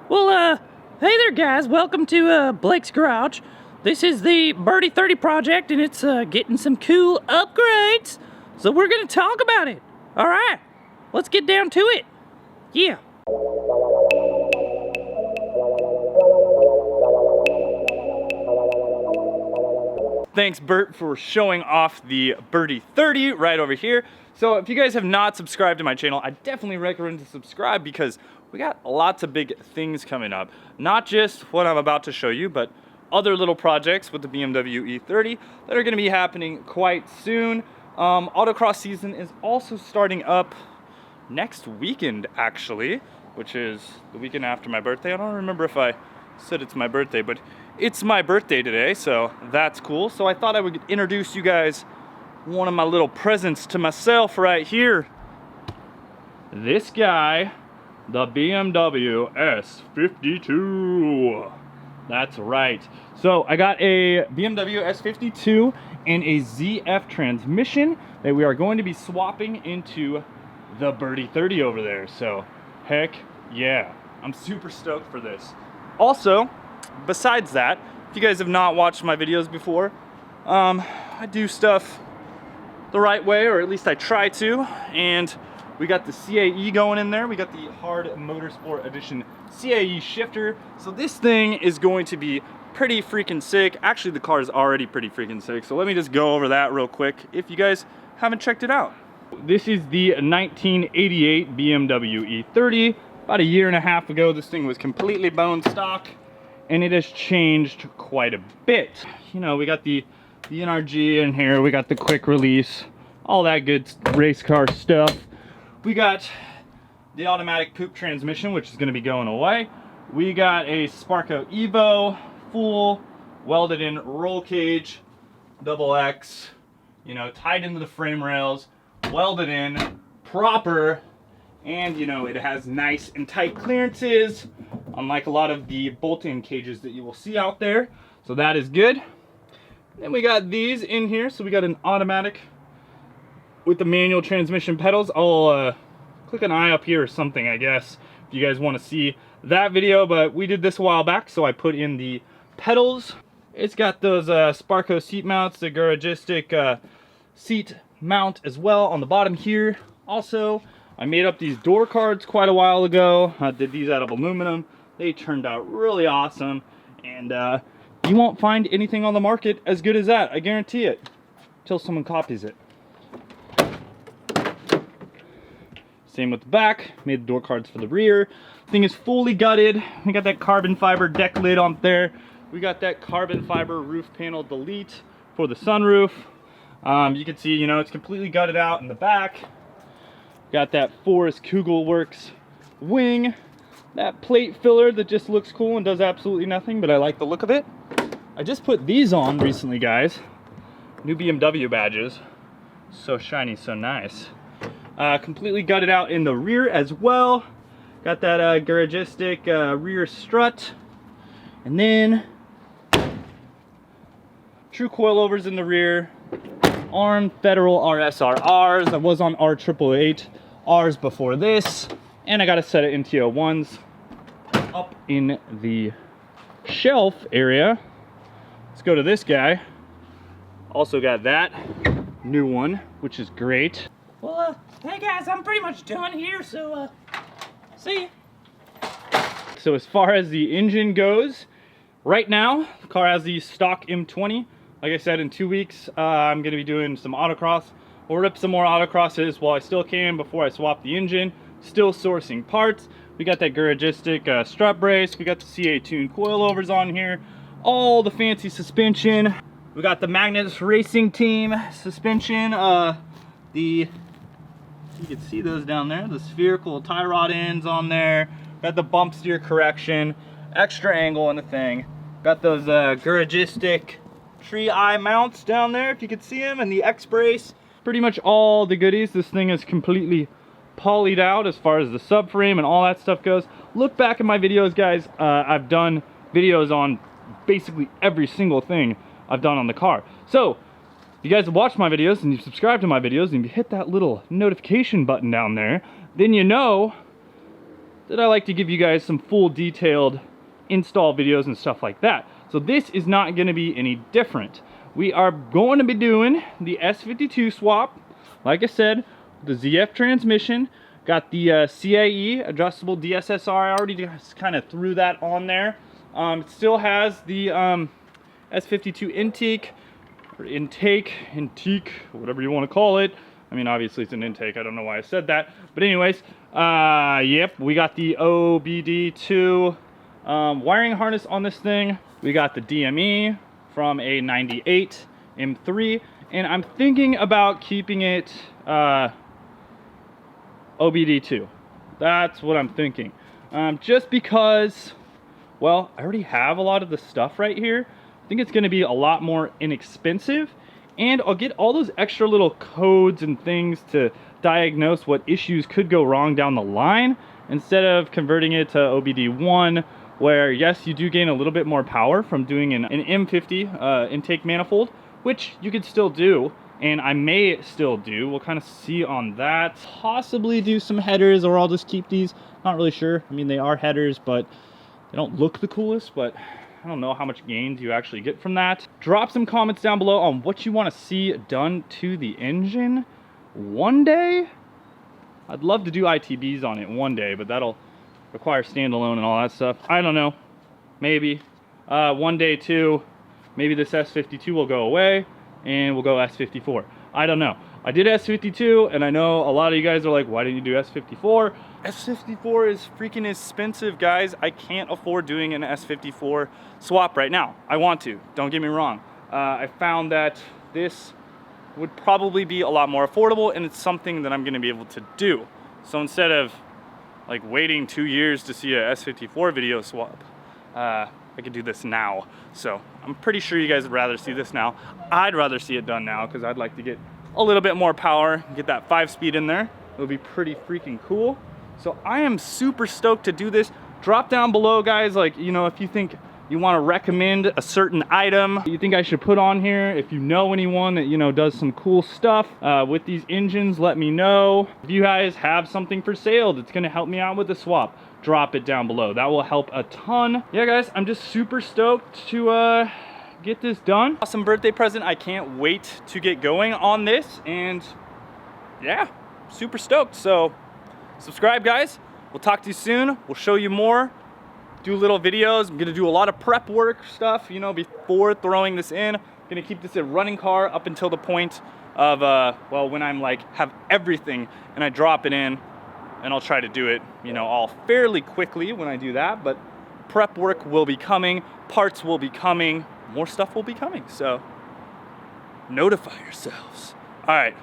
Well, hey there guys, welcome to Blake's Garage. This is the BERTY30 project and it's getting some cool upgrades. So we're gonna talk about it. Alright, let's get down to it. Yeah. Thanks, Bert, for showing off the BERTY30 right over here. So if you guys have not subscribed to my channel, I definitely recommend to subscribe because we got lots of big things coming up. Not just what I'm about to show you, but other little projects with the BMW E30 that are gonna be happening quite soon. Autocross season is also starting up next weekend, actually, which is the weekend after my birthday. I don't remember if I said it's my birthday, but it's my birthday today, so that's cool. So I thought I would introduce you guys one of my little presents to myself right here. This guy, the BMW S52. That's right. So I got a BMW S52 and a ZF transmission that we are going to be swapping into the BERTY30 over there. So heck yeah, I'm super stoked for this. Also, besides that, if you guys have not watched my videos before, I do stuff the right way, or at least I try to, and we got the CAE going in there. We got the Hard Motorsport Edition CAE shifter. So this thing is going to be pretty freaking sick. Actually, the car is already pretty freaking sick. So let me just go over that real quick if you guys haven't checked it out. This is the 1988 BMW E30. About a year and a half ago, this thing was completely bone stock, and it has changed quite a bit. You know, we got the NRG in here, we got the quick release, all that good race car stuff. We got the automatic poop transmission, which is going to be going away. We got a Sparco Evo, full welded in roll cage, double X, you know, tied into the frame rails, welded in, proper, and you know, it has nice and tight clearances, unlike a lot of the bolt-in cages that you will see out there. So that is good. Then we got these in here. So we got an automatic with the manual transmission pedals. I'll click an eye up here or something, I guess, if you guys want to see that video, but we did this a while back, so I put in the pedals. It's got those Sparco seat mounts, the garagistic seat mount as well on the bottom here. Also, I made up these door cards quite a while ago. I did these out of aluminum. They turned out really awesome, and you won't find anything on the market as good as that, I guarantee it, until someone copies it. Same with the back, made the door cards for the rear. Thing is fully gutted. We got that carbon fiber deck lid on there. We got that carbon fiber roof panel delete for the sunroof. You can see, you know, it's completely gutted out in the back. Got that Forest Kugelworks wing, that plate filler that just looks cool and does absolutely nothing, but I like the look of it. I just put these on recently, guys. New BMW badges. So shiny, so nice. Completely gutted out in the rear as well. Got that garagistic rear strut. And then true coilovers in the rear. ARM Federal RSRRs. I was on R888 Rs before this. And I got a set of NT01s up in the shelf area. Let's go to this guy. Also got that new one, which is great. Well, hey guys, I'm pretty much done here, so see ya. So as far as the engine goes, right now the car has the stock M20. Like I said, in 2 weeks I'm going to be doing some autocross. We'll rip some more autocrosses while I still can before I swap the engine. Still sourcing parts. We got that garagistic strut brace. We got the CA tuned coilovers on here. All the fancy suspension. We got the Magnus Racing Team suspension. You can see those down there. The spherical tie rod ends on there. Got the bump steer correction. Extra angle in the thing. Got those garagistic tree eye mounts down there, if you could see them, and the X brace. Pretty much all the goodies. This thing is completely polyed out as far as the subframe and all that stuff goes. Look back at my videos, guys. I've done videos on basically every single thing I've done on the car. So if you guys have watched my videos and you subscribe to my videos and you hit that little notification button down there, then you know that I like to give you guys some full detailed install videos and stuff like that. So this is not going to be any different. We are going to be doing the S52 swap, like I said, the ZF transmission. Got the CAE adjustable DSSR. I already just kind of threw that on there. It still has the S52 intake, whatever you want to call it. I mean, obviously it's an intake. I don't know why I said that. But anyways, yep, we got the OBD2 wiring harness on this thing. We got the DME from a 98 M3. And I'm thinking about keeping it OBD2. That's what I'm thinking. Just because, well, I already have a lot of the stuff right here. I think it's going to be a lot more inexpensive, and I'll get all those extra little codes and things to diagnose what issues could go wrong down the line, instead of converting it to OBD1, where yes, you do gain a little bit more power from doing an M50 intake manifold, which you could still do, and I may still do. We'll kind of see on that. Possibly do some headers, or I'll just keep these. Not really sure. I mean, they are headers, but they don't look the coolest, but I don't know how much gains you actually get from that. Drop some comments down below on what you want to see done to the engine one day. I'd love to do ITBs on it one day, but that'll require standalone and all that stuff. I don't know. Maybe. One day too. Maybe this S52 will go away and we'll go S54. I don't know. I did S52, and I know a lot of you guys are like, why didn't you do S54? S54 is freaking expensive, guys. I can't afford doing an S54 swap right now. I want to, don't get me wrong. I found that this would probably be a lot more affordable, and it's something that I'm gonna be able to do. So instead of like waiting 2 years to see a S54 video swap, I could do this now. So I'm pretty sure you guys would rather see this now. I'd rather see it done now, because I'd like to get a little bit more power, get that 5-speed in there. It'll be pretty freaking cool. So I am super stoked to do this. Drop down below, guys, like, you know, if you think you want to recommend a certain item you think I should put on here. If you know anyone that, you know, does some cool stuff with these engines, let me know. If you guys have something for sale that's gonna help me out with the swap, drop it down below. That will help a ton. Yeah, guys, I'm just super stoked to get this done. Awesome birthday present. I can't wait to get going on this, and yeah, super stoked. So subscribe, guys. We'll talk to you soon. We'll show you more, do little videos. I'm gonna do a lot of prep work stuff, you know, before throwing this in. I'm gonna keep this a running car up until the point of well, when I'm like have everything and I drop it in, and I'll try to do it, you know, all fairly quickly when I do that. But prep work will be coming, parts will be coming, more stuff will be coming, so notify yourselves. All right.